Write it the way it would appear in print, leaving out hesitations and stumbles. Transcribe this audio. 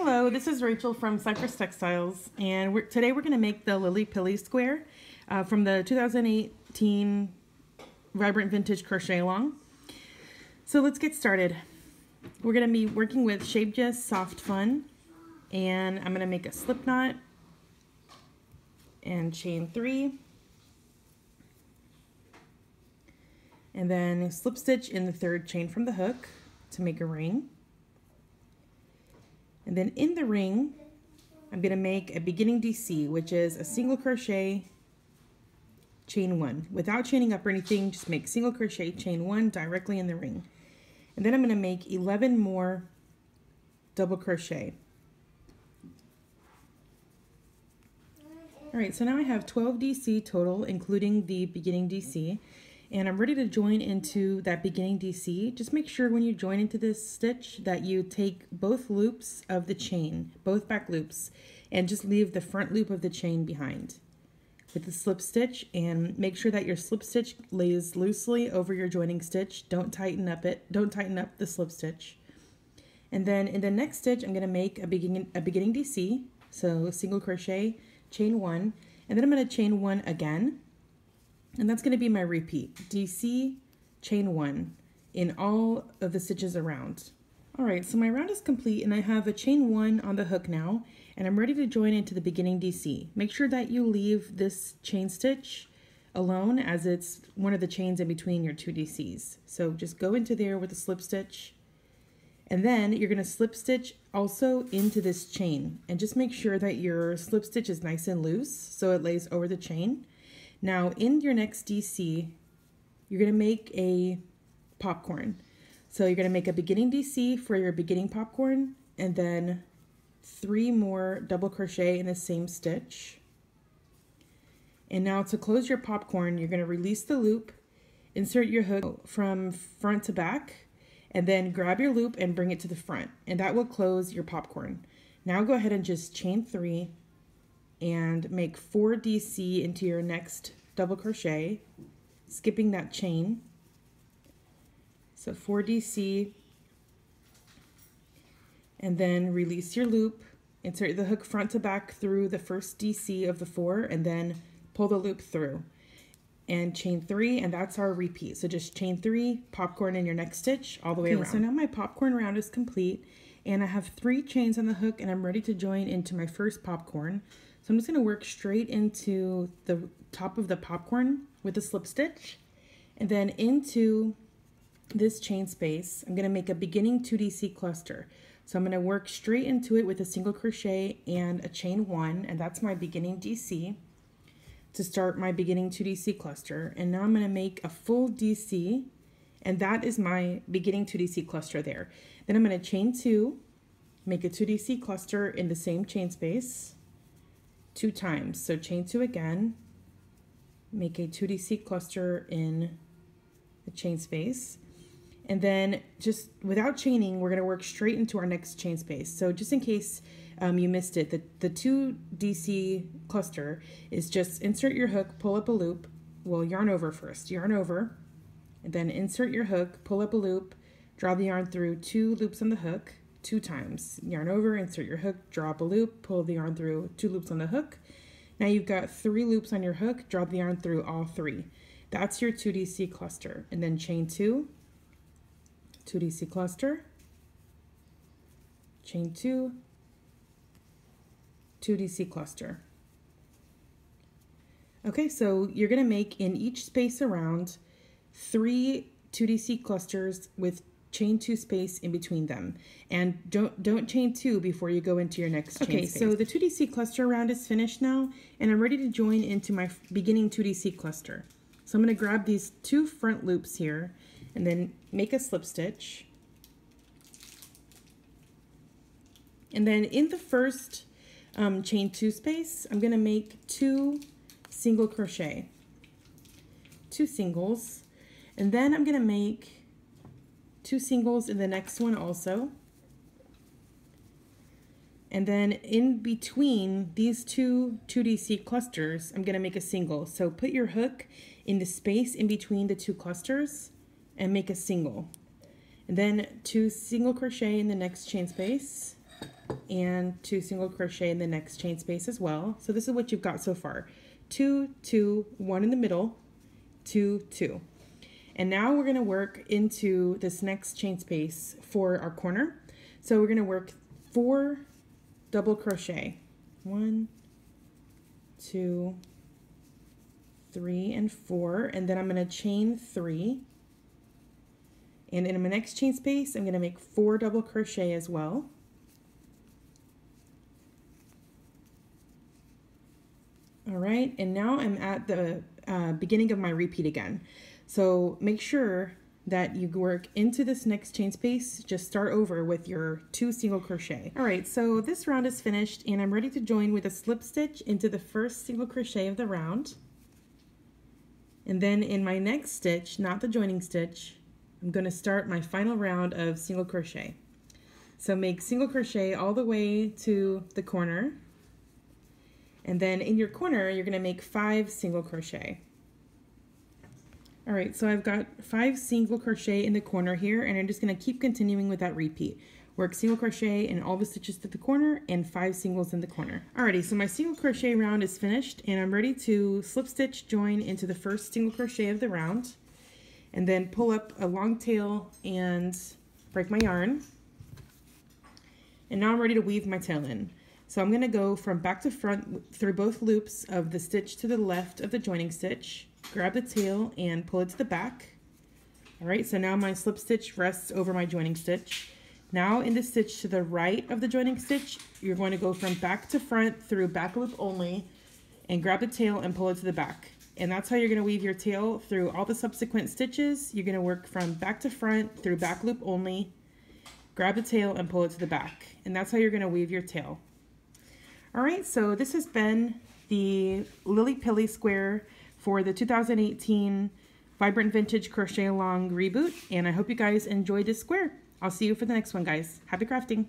Hello, this is Rachel from Cypress Textiles, and today we're going to make the Lilly Pilly Square from the 2018 Vibrant Vintage Crochet Along. So let's get started. We're going to be working with Shape Just Soft Fun, and I'm going to make a slip knot and chain 3, and then slip stitch in the third chain from the hook to make a ring. And then in the ring, I'm going to make a beginning DC, which is a single crochet, chain 1. Without chaining up or anything, just make single crochet, chain 1 directly in the ring. And then I'm going to make 11 more double crochet. Alright, so now I have 12 DC total, including the beginning DC. And I'm ready to join into that beginning DC. Just make sure when you join into this stitch that you take both loops of the chain, both back loops, and just leave the front loop of the chain behind with the slip stitch, and make sure that your slip stitch lays loosely over your joining stitch. Don't tighten up the slip stitch. And then in the next stitch, I'm going to make a beginning DC, so single crochet, chain 1, and then I'm going to chain 1 again. And that's going to be my repeat, DC, chain 1 in all of the stitches around. Alright, so my round is complete and I have a chain 1 on the hook now, and I'm ready to join into the beginning DC. Make sure that you leave this chain stitch alone, as it's one of the chains in between your two DCs. So just go into there with a slip stitch, and then you're going to slip stitch also into this chain, and just make sure that your slip stitch is nice and loose so it lays over the chain. Now in your next DC, you're going to make a popcorn. So you're going to make a beginning DC for your beginning popcorn, and then 3 more double crochet in the same stitch. And now to close your popcorn, you're going to release the loop, insert your hook from front to back, and then grab your loop and bring it to the front, and that will close your popcorn. Now go ahead and just chain 3 and make 4 DC into your next double crochet, skipping that chain. So 4 DC, and then release your loop, insert the hook front to back through the first DC of the 4, and then pull the loop through and chain 3, and that's our repeat. So just chain 3, popcorn in your next stitch all the way around. So now my popcorn round is complete, and I have 3 chains on the hook, and I'm ready to join into my first popcorn. So I'm just going to work straight into the top of the popcorn with a slip stitch, and then into this chain space I'm going to make a beginning 2DC cluster. So I'm going to work straight into it with a single crochet and a chain 1, and that's my beginning DC to start my beginning 2DC cluster. And now I'm going to make a full DC, and that is my beginning 2DC cluster there. Then I'm going to chain 2, make a 2DC cluster in the same chain space 2 times. So chain 2 again, make a 2DC cluster in the chain space, and then just without chaining, we're going to work straight into our next chain space. So just in case you missed it, the 2DC cluster is just insert your hook, pull up a loop, well, yarn over first, yarn over, and then insert your hook, pull up a loop, draw the yarn through 2 loops on the hook 2 times, yarn over, insert your hook, draw up a loop, pull the yarn through 2 loops on the hook. Now you've got 3 loops on your hook, draw the yarn through all 3. That's your 2DC cluster. And then chain 2, 2DC cluster, chain 2, 2DC cluster. Okay, so you're going to make in each space around 3 2DC clusters with chain 2 space in between them, and don't chain 2 before you go into your next chain space. So the 2DC cluster round is finished now, and I'm ready to join into my beginning 2DC cluster. So I'm going to grab these 2 front loops here and then make a slip stitch, and then in the first chain 2 space I'm going to make 2 single crochet, 2 singles, and then I'm going to make 2 singles in the next one also. And then in between these 2 2DC clusters, I'm going to make a single. So put your hook in the space in between the 2 clusters and make a single. And then 2 single crochet in the next chain space, and 2 single crochet in the next chain space as well. So this is what you've got so far. 2, 2, 1 in the middle, 2, 2. And now we're going to work into this next chain space for our corner. So we're going to work 4 double crochet. 1, 2, 3, and 4, and then I'm going to chain 3. And in my next chain space, I'm going to make 4 double crochet as well. All right, and now I'm at the beginning of my repeat again. So make sure that you work into this next chain space. Just start over with your 2 single crochet. All right, so this round is finished and I'm ready to join with a slip stitch into the first single crochet of the round. And then in my next stitch, not the joining stitch, I'm going to start my final round of single crochet. So make single crochet all the way to the corner. And then in your corner, you're going to make 5 single crochet. All right, so I've got 5 single crochet in the corner here, and I'm just going to keep continuing with that repeat. Work single crochet in all the stitches to the corner and 5 singles in the corner. Alrighty, so my single crochet round is finished and I'm ready to slip stitch join into the first single crochet of the round and then pull up a long tail and break my yarn. And now I'm ready to weave my tail in. So I'm going to go from back to front through both loops of the stitch to the left of the joining stitch, grab the tail and pull it to the back. Alright, so now my slip stitch rests over my joining stitch. Now in the stitch to the right of the joining stitch, you're going to go from back to front through back loop only and grab the tail and pull it to the back. And that's how you're going to weave your tail through all the subsequent stitches. You're going to work from back to front through back loop only, grab the tail and pull it to the back. And that's how you're going to weave your tail. Alright, so this has been the Lilly Pilly square for the 2018 Vibrant Vintage Crochet Along Reboot. And I hope you guys enjoyed this square. I'll see you for the next one, guys. Happy crafting!